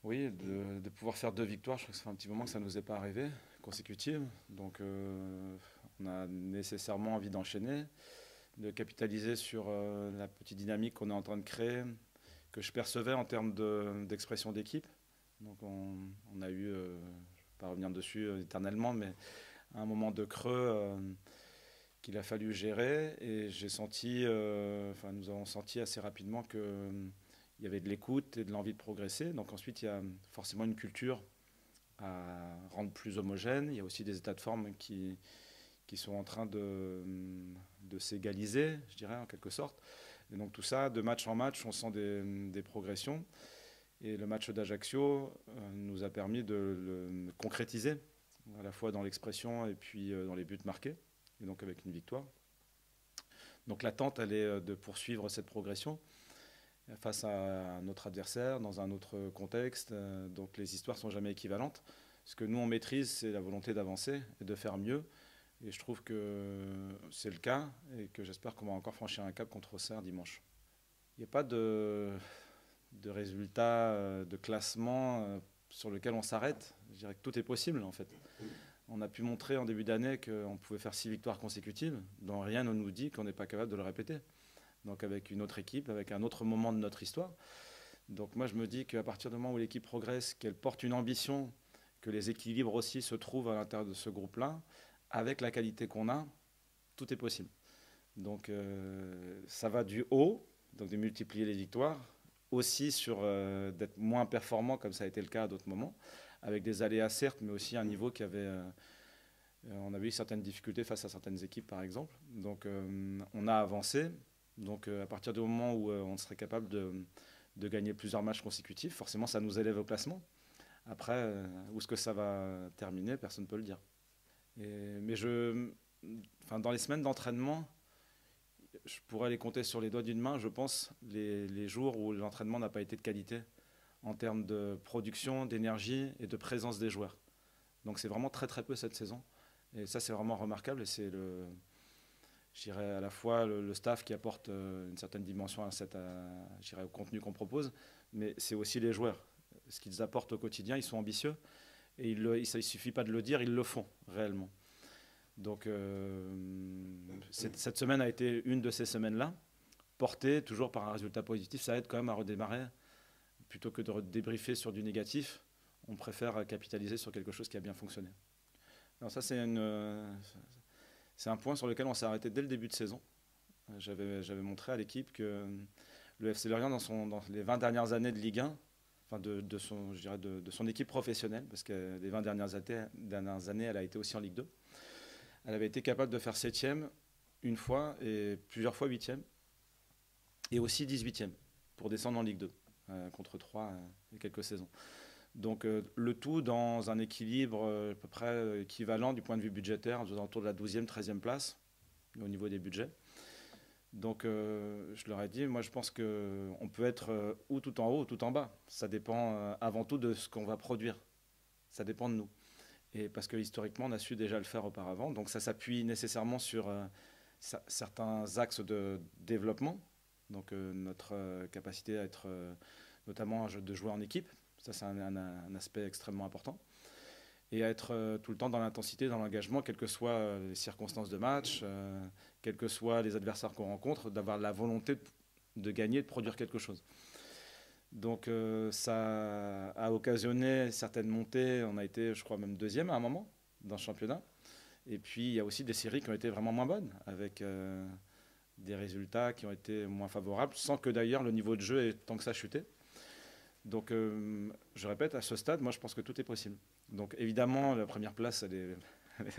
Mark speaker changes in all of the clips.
Speaker 1: Oui, de pouvoir faire 2 victoires, je crois que ça fait un petit moment que ça ne nous est pas arrivé, consécutives. Donc on a nécessairement envie d'enchaîner, de capitaliser sur la petite dynamique qu'on est en train de créer, que je percevais en termes d'expression d'équipe. Donc on a eu, je ne vais pas revenir dessus éternellement, mais un moment de creux qu'il a fallu gérer. Et j'ai senti, enfin nous avons senti assez rapidement que il y avait de l'écoute et de l'envie de progresser. Donc ensuite, il y a forcément une culture à rendre plus homogène. Il y a aussi des états de forme qui sont en train de s'égaliser, je dirais, en quelque sorte. Et donc tout ça, de match en match, on sent des progressions. Et le match d'Ajaccio nous a permis de le concrétiser, à la fois dans l'expression et puis dans les buts marqués, et donc avec une victoire. Donc l'attente, elle est de poursuivre cette progression face à un autre adversaire, dans un autre contexte. Donc les histoires sont jamais équivalentes. Ce que nous, on maîtrise, c'est la volonté d'avancer et de faire mieux. Et je trouve que c'est le cas et que j'espère qu'on va encore franchir un cap contre Auxerre dimanche. Il n'y a pas de résultat, de classement sur lequel on s'arrête. Je dirais que tout est possible en fait. On a pu montrer en début d'année qu'on pouvait faire 6 victoires consécutives, dont rien ne nous dit qu'on n'est pas capable de le répéter. Donc avec une autre équipe, avec un autre moment de notre histoire. Donc moi je me dis qu'à partir du moment où l'équipe progresse, qu'elle porte une ambition, que les équilibres aussi se trouvent à l'intérieur de ce groupe-là, avec la qualité qu'on a, tout est possible. Donc ça va du haut, donc de multiplier les victoires, aussi sur d'être moins performant comme ça a été le cas à d'autres moments, avec des aléas certes, mais aussi un niveau qui avait... on avait eu certaines difficultés face à certaines équipes par exemple. Donc on a avancé. Donc à partir du moment où on serait capable de gagner plusieurs matchs consécutifs, forcément ça nous élève au classement. Après, où est-ce que ça va terminer, personne ne peut le dire. Mais enfin, dans les semaines d'entraînement, je pourrais les compter sur les doigts d'une main, je pense, les jours où l'entraînement n'a pas été de qualité en termes de production, d'énergie et de présence des joueurs. Donc c'est vraiment très très peu cette saison. Et ça c'est vraiment remarquable et c'est je dirais à la fois le staff qui apporte une certaine dimension je dirais, au contenu qu'on propose, mais c'est aussi les joueurs. Ce qu'ils apportent au quotidien, ils sont ambitieux et il ne suffit pas de le dire, ils le font réellement. Donc cette semaine a été une de ces semaines-là, portée toujours par un résultat positif. Ça aide quand même à redémarrer. Plutôt que de débriefer sur du négatif, on préfère capitaliser sur quelque chose qui a bien fonctionné. Alors ça, c'est un point sur lequel on s'est arrêté dès le début de saison. J'avais montré à l'équipe que le FC Lorient, dans les 20 dernières années de Ligue 1, enfin je dirais de son équipe professionnelle, parce que les 20 dernières années, elle a été aussi en Ligue 2, elle avait été capable de faire 7e une fois et plusieurs fois 8e, et aussi 18e pour descendre en Ligue 2, contre 3 il y a quelques saisons. Donc le tout dans un équilibre à peu près équivalent du point de vue budgétaire, autour de la 12e, 13e place au niveau des budgets. Donc je leur ai dit, moi je pense qu'on peut être ou tout en haut ou tout en bas. Ça dépend avant tout de ce qu'on va produire. Ça dépend de nous. Et parce que historiquement on a su déjà le faire auparavant. Donc ça s'appuie nécessairement sur certains axes de développement. Donc notre capacité à être notamment de jouer en équipe. Ça, c'est un aspect extrêmement important. Et à être tout le temps dans l'intensité, dans l'engagement, quelles que soient les circonstances de match, quels que soient les adversaires qu'on rencontre, d'avoir la volonté de gagner, de produire quelque chose. Donc ça a occasionné certaines montées. On a été, je crois, même 2e à un moment dans le championnat. Et puis, il y a aussi des séries qui ont été vraiment moins bonnes, avec des résultats qui ont été moins favorables, sans que d'ailleurs le niveau de jeu ait tant que ça chuté. Donc, je répète, à ce stade, moi, je pense que tout est possible. Donc, évidemment, la première place, elle est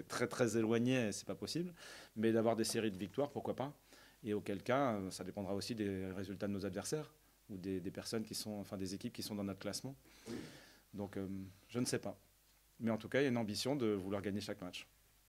Speaker 1: très, très éloignée, c'est pas possible. Mais d'avoir des séries de victoires, pourquoi pas. Et auquel cas, ça dépendra aussi des résultats de nos adversaires ou des personnes qui sont, enfin, des équipes qui sont dans notre classement. Donc, je ne sais pas. Mais en tout cas, il y a une ambition de vouloir gagner chaque match.